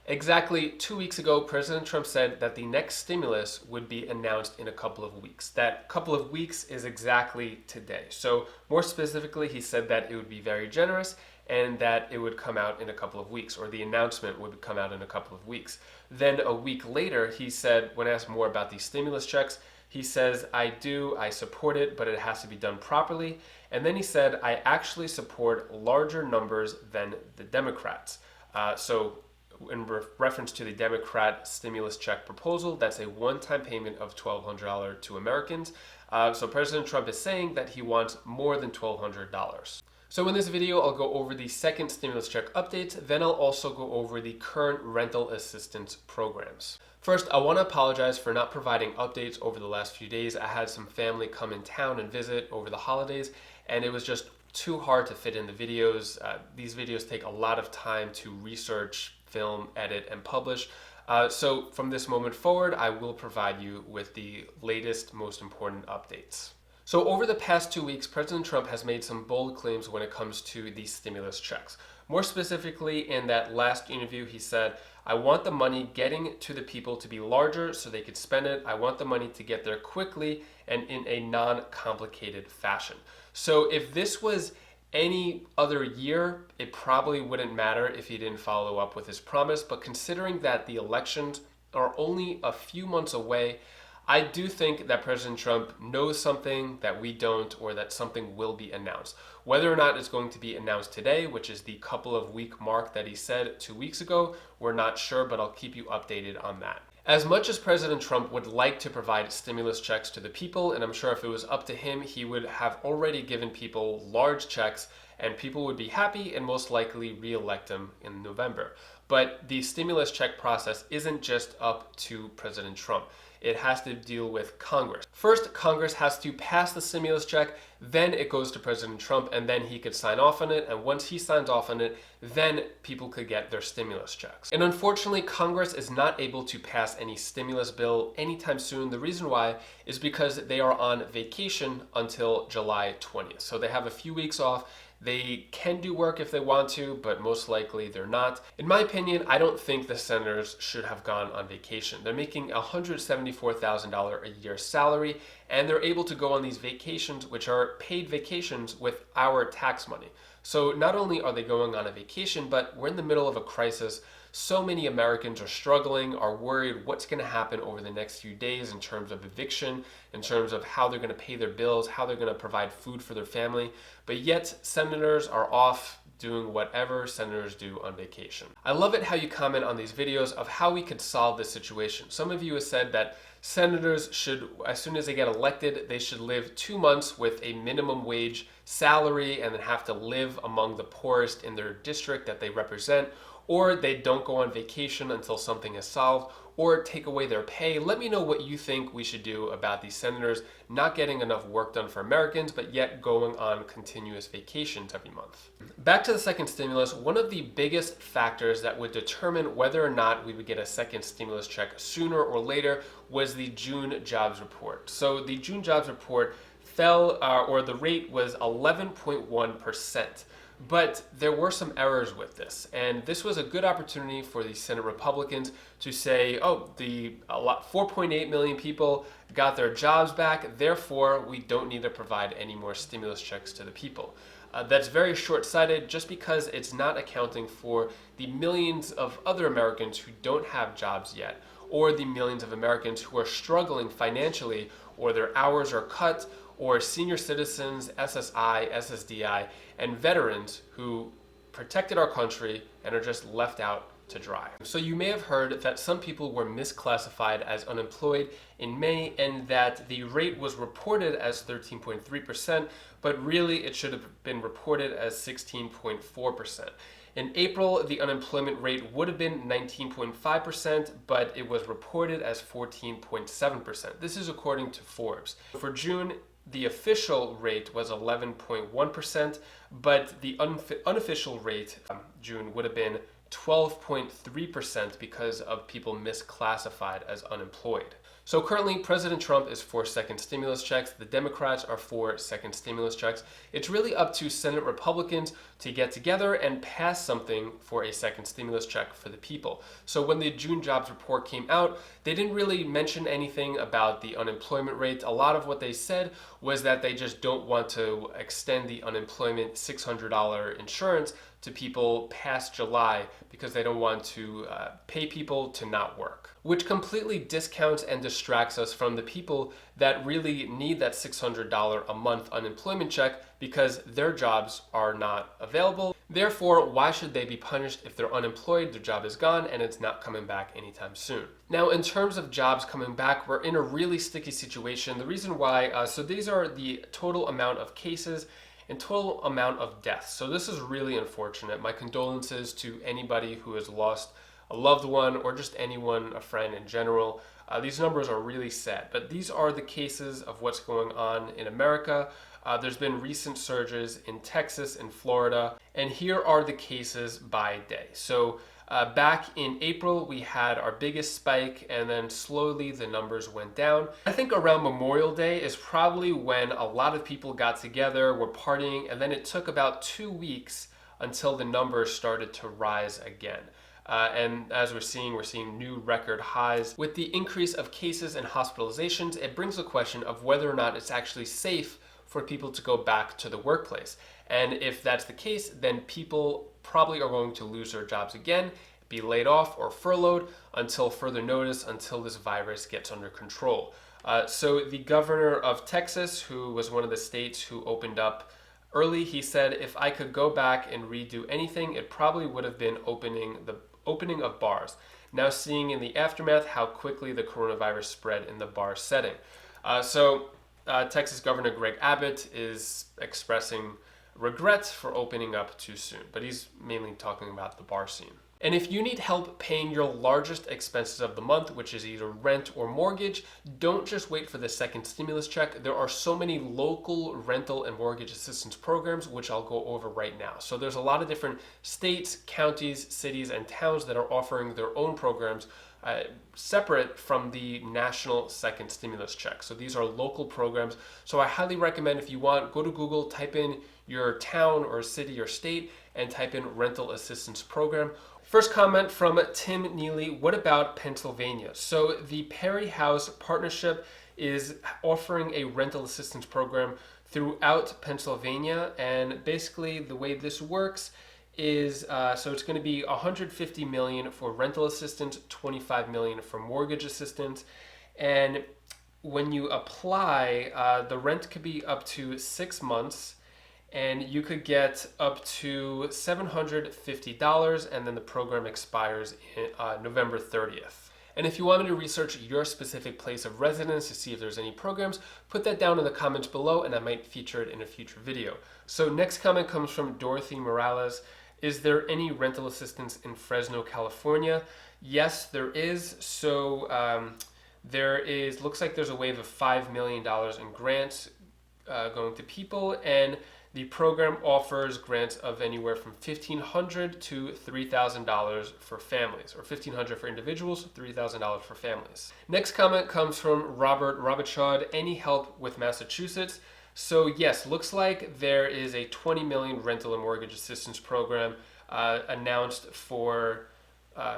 Exactly 2 weeks ago, President Trump said that the next stimulus would be announced in a couple of weeks. That couple of weeks is exactly today. So, more specifically, he said that it would be very generous and that it would come out in a couple of weeks, or the announcement would come out in a couple of weeks. Then, a week later, he said, when asked more about these stimulus checks, he says, I support it, but it has to be done properly. And then he said, I actually support larger numbers than the Democrats. In reference to the Democrat stimulus check proposal, that's a one-time payment of $1,200 to Americans. So President Trump is saying that he wants more than $1,200. So in this video, I'll go over the second stimulus check updates, then I'll also go over the current rental assistance programs. First, I want to apologize for not providing updates over the last few days. I had some family come in town and visit over the holidays, and it was just too hard to fit in the videos. These videos take a lot of time to research, film, edit, and publish. So from this moment forward, I will provide you with the latest, most important updates. So over the past 2 weeks, President Trump has made some bold claims when it comes to these stimulus checks. More specifically, in that last interview, he said, I want the money getting to the people to be larger so they could spend it. I want the money to get there quickly and in a non-complicated fashion. So if this was any other year, it probably wouldn't matter if he didn't follow up with his promise. But considering that the elections are only a few months away, I do think that President Trump knows something that we don't, or that something will be announced. Whether or not it's going to be announced today, which is the couple of week mark that he said 2 weeks ago, we're not sure, but I'll keep you updated on that. As much as President Trump would like to provide stimulus checks to the people, and I'm sure if it was up to him, he would have already given people large checks and people would be happy and most likely re-elect him in November. But the stimulus check process isn't just up to President Trump. It has to deal with Congress. First, Congress has to pass the stimulus check, then it goes to President Trump, and then he could sign off on it. And once he signs off on it, then people could get their stimulus checks. And unfortunately, Congress is not able to pass any stimulus bill anytime soon. The reason why is because they are on vacation until July 20th. So they have a few weeks off. They can do work if they want to, but most likely they're not. In my opinion, I don't think the senators should have gone on vacation. They're making $174,000 a year salary, and they're able to go on these vacations, which are paid vacations with our tax money. So not only are they going on a vacation, but we're in the middle of a crisis. So many Americans are struggling, are worried what's going to happen over the next few days in terms of eviction, in terms of how they're going to pay their bills, how they're going to provide food for their family. But yet, senators are off doing whatever senators do on vacation. I love it how you comment on these videos of how we could solve this situation. Some of you have said that senators should, as soon as they get elected, they should live 2 months with a minimum wage salary and then have to live among the poorest in their district that they represent, or they don't go on vacation until something is solved, or take away their pay. Let me know what you think we should do about these senators not getting enough work done for Americans, but yet going on continuous vacations every month. Back to the second stimulus, one of the biggest factors that would determine whether or not we would get a second stimulus check sooner or later was the June jobs report. So the June jobs report fell, or the rate was 11.1%. But there were some errors with this, and this was a good opportunity for the Senate Republicans to say, oh, 4.8 million people got their jobs back, therefore we don't need to provide any more stimulus checks to the people. That's very short-sighted just because it's not accounting for the millions of other Americans who don't have jobs yet, or the millions of Americans who are struggling financially, or their hours are cut, or senior citizens, SSI, SSDI, and veterans who protected our country and are just left out to dry. So you may have heard that some people were misclassified as unemployed in May and that the rate was reported as 13.3%, but really it should have been reported as 16.4%. In April, the unemployment rate would have been 19.5%, but it was reported as 14.7%. This is according to Forbes. For June, the official rate was 11.1%, but the unofficial rate June would have been 12.3% because of people misclassified as unemployed. So currently, President Trump is for second stimulus checks. The Democrats are for second stimulus checks. It's really up to Senate Republicans to get together and pass something for a second stimulus check for the people. So when the June jobs report came out, they didn't really mention anything about the unemployment rate. A lot of what they said was that they just don't want to extend the unemployment $600 insurance to people past July because they don't want to pay people to not work, which completely discounts and distracts us from the people that really need that $600 a month unemployment check because their jobs are not available. Therefore, why should they be punished if they're unemployed, their job is gone, and it's not coming back anytime soon? Now, in terms of jobs coming back, we're in a really sticky situation. The reason why, so these are the total amount of cases and total amount of deaths. So this is really unfortunate. My condolences to anybody who has lost a loved one or just anyone, a friend in general. These numbers are really sad, but these are the cases of what's going on in America. There's been recent surges in Texas and Florida, and here are the cases by day. So back in April, we had our biggest spike, and then slowly the numbers went down. I think around Memorial Day is probably when a lot of people got together, were partying, and then it took about 2 weeks until the numbers started to rise again. And as we're seeing new record highs. With the increase of cases and hospitalizations, it brings the question of whether or not it's actually safe for people to go back to the workplace. And if that's the case, then people probably are going to lose their jobs again, be laid off or furloughed until further notice, until this virus gets under control. So the governor of Texas, who was one of the states who opened up early, he said, if I could go back and redo anything, it probably would have been opening of bars. Now seeing in the aftermath how quickly the coronavirus spread in the bar setting. Texas Governor Greg Abbott is expressing regret for opening up too soon, but he's mainly talking about the bar scene. And if you need help paying your largest expenses of the month, which is either rent or mortgage, don't just wait for the second stimulus check. There are so many local rental and mortgage assistance programs, which I'll go over right now. So there's a lot of different states, counties, cities, and towns that are offering their own programs separate from the national second stimulus check. So these are local programs. So I highly recommend, if you want, go to Google, type in your town or city or state, and type in rental assistance program. First comment from Tim Neely, what about Pennsylvania? So the Perry House Partnership is offering a rental assistance program throughout Pennsylvania, and basically the way this works is so it's going to be $150 million for rental assistance, $25 million for mortgage assistance, and when you apply, the rent could be up to 6 months, and you could get up to $750, and then the program expires November 30th. And if you want me to research your specific place of residence to see if there's any programs, put that down in the comments below and I might feature it in a future video. So next comment comes from Dorothy Morales. Is there any rental assistance in Fresno, California? Yes, there is. So looks like there's a wave of $5 million in grants going to people, and the program offers grants of anywhere from $1,500 to $3,000 for families, or $1,500 for individuals, $3,000 for families. Next comment comes from Robert Robichaud. Any help with Massachusetts? So yes, looks like there is a $20 million rental and mortgage assistance program announced for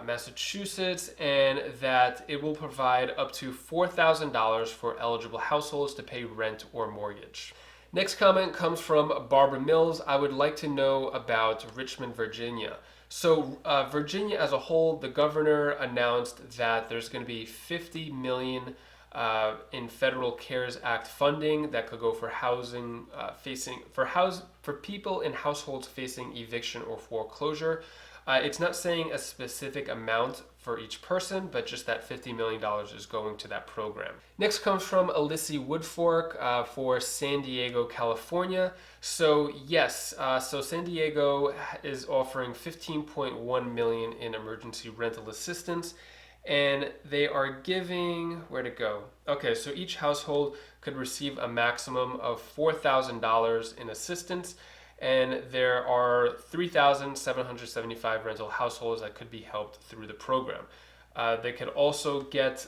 Massachusetts, and that it will provide up to $4,000 for eligible households to pay rent or mortgage. Next comment comes from Barbara Mills. I would like to know about Richmond, Virginia. So Virginia as a whole, the governor announced that there's going to be $50 million in federal CARES Act funding that could go for housing for people in households facing eviction or foreclosure. It's not saying a specific amount for each person, but just that $50 million is going to that program. Next comes from Alyssa Woodfork for San Diego, California. So yes, so San Diego is offering $15.1 million in emergency rental assistance, and they are giving, where to go? Okay, so each household could receive a maximum of $4,000 in assistance. and there are 3,775 rental households that could be helped through the program. They could also get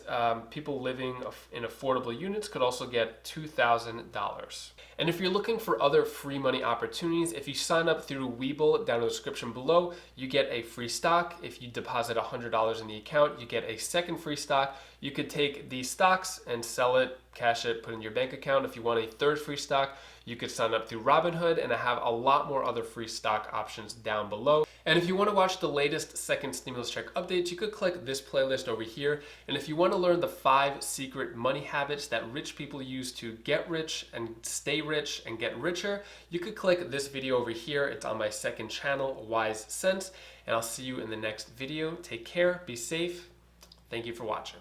people living in affordable units could also get $2,000. And if you're looking for other free money opportunities, if you sign up through Webull down in the description below, you get a free stock. If you deposit $100 in the account, you get a second free stock. You could take these stocks and sell it, cash it, put it in your bank account. If you want a third free stock, you could sign up through Robinhood, and I have a lot more other free stock options down below. And if you want to watch the latest second stimulus check updates, you could click this playlist over here. And if you want to learn the 5 secret money habits that rich people use to get rich and stay rich and get richer, you could click this video over here. It's on my second channel, Wise Sense. And I'll see you in the next video. Take care, be safe. Thank you for watching.